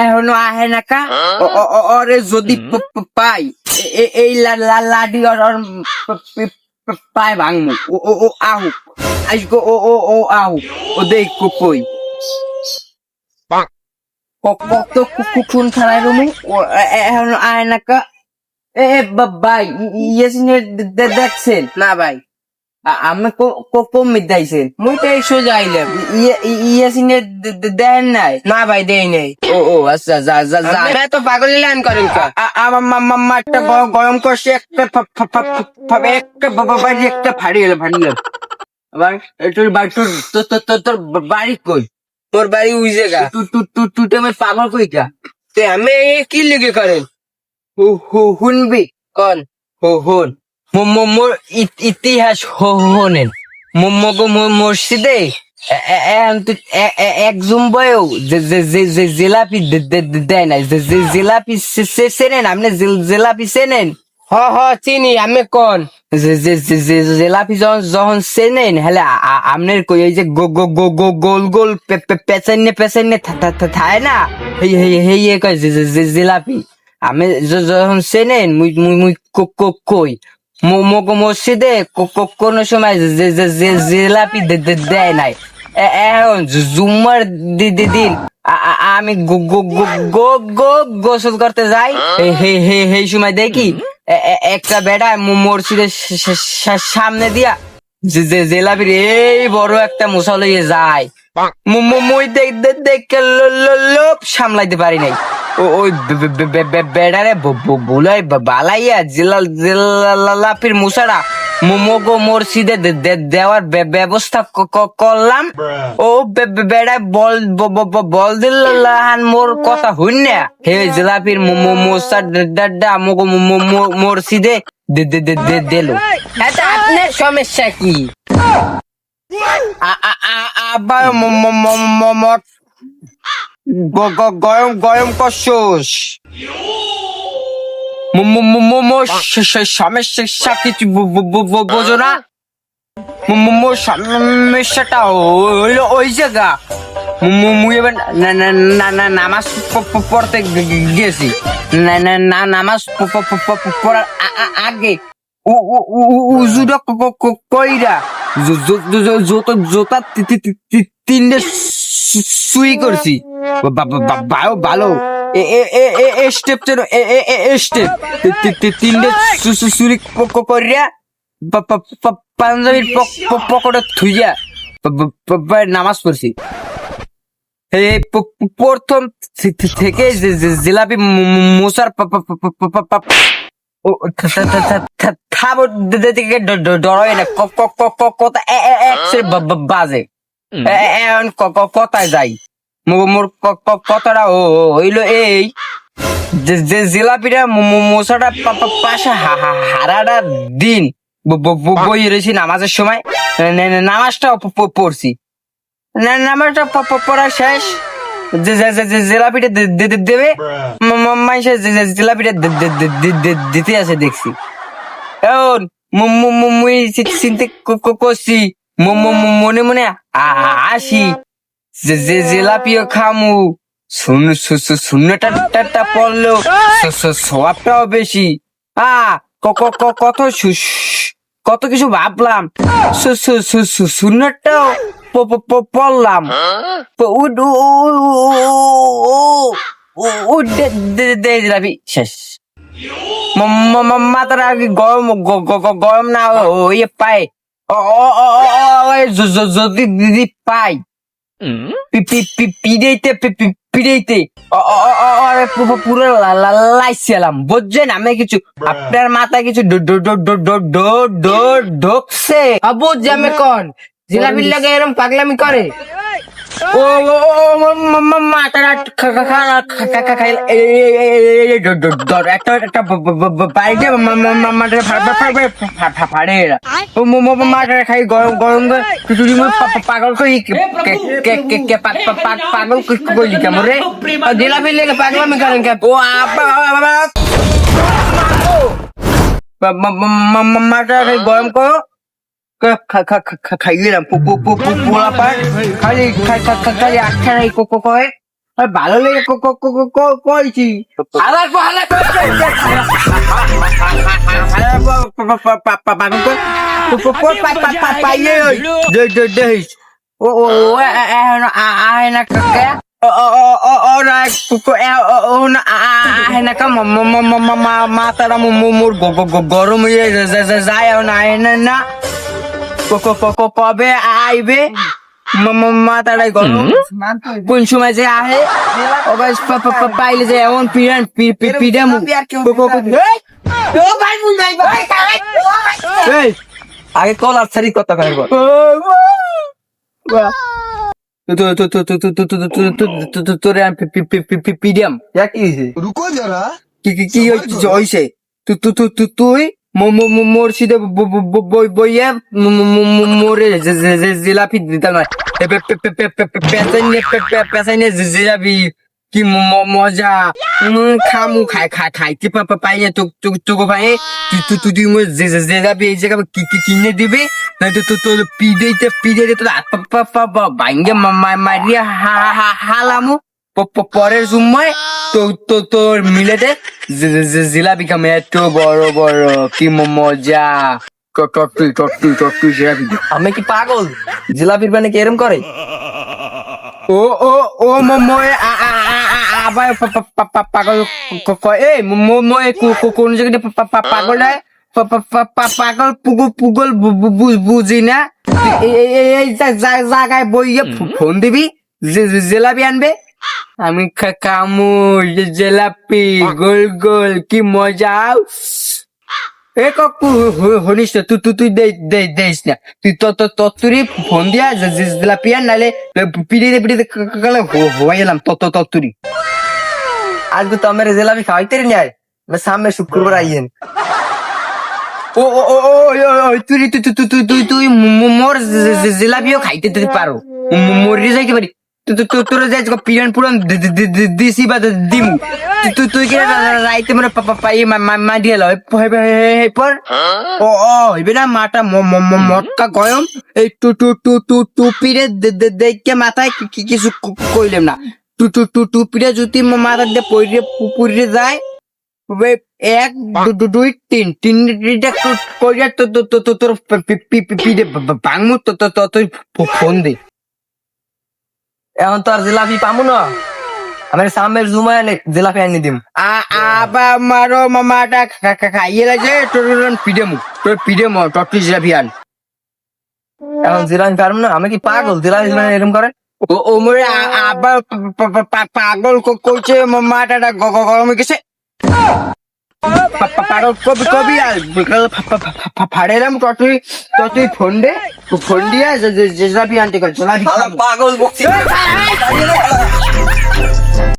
এখনো আহে না কা? ওরে যদি পাই এই লাডি ওর পায় ভাঙমু। ও আহুক আজকে ও আহুক ও দেখ কই কত কোন খেলায় রুমু এখনো আহে না কা? ভাই ইয়াসিনের দেখছেন না ভাই? আমি কম মিদাইছেন মুই তো এই সোজা আইলাম। ইয়াসিনের দেন নাই? না ভাই দেই নাই। ও আচ্ছা যা যা যা। আপনারা তো পাগল লাইন করেন কা? আমার মামাটা গরম করছে একটা একটা বাড়ি একটা ফাড়ি গেল আবার তোর বাড়ি তোর বাড়ি কই? তোর বাড়ি ওই জায়গা। তুই তো আমি পাগল কই কা? তে আমি কি লিখে করেন শুনবি কোন? হন মোর ইতিহাস হনেন মসজিদে এক জুম্বয়েও জিলাপি দেয় নাই। জিলাপি চেনেন আপনি? জিলাপি চেনেন? হ চিনি আমি কোন? জিলাপি যখন চেনেন হলে আপনার কই এই যে গোল গোল পেছাইনে থায় না হেই কয় জিলাপি। আমি যখন চেনেন মুই কই মগ মসজিদে কোনো সময় জিলাপি দেয় নাই। এখন জুম্মার দিন আমি গোসল করতে যাই সেই সময় দেখি একটা বেটা মসজিদের সামনে দিয়া জিলাপির এই বড় একটা মশা লইয়ে যায়। মুই দেখে লোভ সামলাইতে পারি নাই। ওই বেড়ারে বুলাই বালাইয়া জিলাপির মশারা মোমোগো মসজিদে দেওয়ার ব্যবস্থা করলাম। ও বেড়ায় বল দিল্লাহান মোর কথা হইনা হে জিলাপির মশার মোগো মসজিদে দিল। এটা আপনার সমস্যা কি? আবার গরম করছোস সমস্যা কিছু বোঝো না? সমস্যাটা হইলো ওই জায়গা মুই এবার নামাজ পড়তে গেছি। নামাজ পড়ার আগে উজুটা কইরা জোতা তিনটে সুই করছি ভালো স্টেপ যেন স্টেপ তিনটে চুরি করিয়া পাঞ্জাবির পকেটে থুইয়া নামাজ পড়ছি। প্রথম থেকে জিলাপি মোসার ডরাই না কথা বাজে। এখন কথায় যাই মোর কথাটা হইলো এই যে জিলাপিটা মশাটা পাশে হারাটা দিন বই রয়েছি নামাজের সময় নামাজটা পড়ছি। নামাজটা পড়া শেষ জিলাপিটা দেবে মাইসে জিলাপিটা দিতে আছে দেখছি। এখন মুই চিন্তা করছি মনে মনে আসি যে জিলাপিও খামু শূন্যটা পড়লেও স্বভাবটাও বেশি। কত কিছু ভাবলাম শূন্যটাও পড়লাম। জিলাপি শেষ। মাথার আগে গরম না হয়ে পায় যদি দিদি পাই পিড়াইতে পুরো লাইছিলাম বুঝছেন? আমি কিছু আপনার মাথায় কিছু ঢুকছে বুঝছি আমি কোন? জিলাপির লাগে এরকম পাগলামি করে? ও মাথাটা একটা বাড়িতে ফাড়ে মাথাটা খাই গরম গরম পাগল করি পাগল কইলি কেমন রে? জিলাপির লাগে পাগলামি করেন কে? ও মাথাটা গরম করো খাইলাম পোলা পাট খালি আটখানাই কয় ভালো লেগে কইছি হালার পর হালার পাইয়ে দেখিস ও ও এখন আহে না কাকা মাতারা মোর গরম হয়ে যায় না না কবে আইবে মাতারাই গরম কোন সময় যে আহে পাইলে যে এমন পিড়ান পিড়ামু আগে কলার ছাড়ি কথা কয় বল তোরে পিডিয়াম কি হইছে रुको जरा কি হইছে তুই মুর্শিদে বইয়ে মোরে জিলাপি দিতাম পেছাইনে জিলাপি কি মজা খামু খাইতে পাইয়ে তোকে ভাই তুই জিলাপি এই জায়গা কিনে দিবি তোর পিড়ে তোর ভাঙ্গে মারিয়া হালামু পরের সময় তোর মিলেতে জিলাপি খামে এত বড় বড় কি মজা টট্টু জিলাপি আমি কি পাগল জিলাপির পানি কি এরম করে ও ময় আবার পাগল এই ময় কোন জায়গায় পাগল পাগল পুগল বুঝি না এই জায়গায় বইয়ে ফোন দিবি জিলাপি আনবে আমি কামু জিলাপি গোল গোল কি মজা এ কাকু হনিস না তুই দেস না তুই তত্তুরি ফোন দিয়া জিলাপি আন নাহলে পিড়িতে গেলে হয়ে এলাম তত্তুরি আজকে তো আমার জিলাপি খাওয়াইতে নাই সামনে শুক্রবার আইয়েন ও তুই মোর জিলাপিও খাইতে দিতে পারো মরি যাইতে পারি তোর যাই পিরান পুরান দিছি বা দিমু তুই কি রাইতে মানে পাই মাডিয়ে লয় পর ও হইবে না মাটা মটকা গয়ম এই টুপিরে দেখে মাথায় কিছু কইলাম না টুপিরে যদি মাথা দিয়ে পড়ে পুকুরে যায় এক দুই তিনটা কইরা তোর পিঠে ভাঙমু তুই ফোন দে এখন তো আর জিলাপি পামু না আমার সামনের জুমায় জিলাপি আনি দিম আবার মারো মামাটা খাইয়ে লাগে তোর পিডেমু টট্টি জিলাপি আন এখন জিলাপি পারবো না আমি কি পাগল জিলাপি এরকম করে ও মরে আবার পাগল কইছে মামাটা গরম হয়ে গেছে পাগল কবি আর ফাড়েলাম টট্টি ফোন দিয়ে জিলাপি আনতে কর জিলাপি পাগল বকছি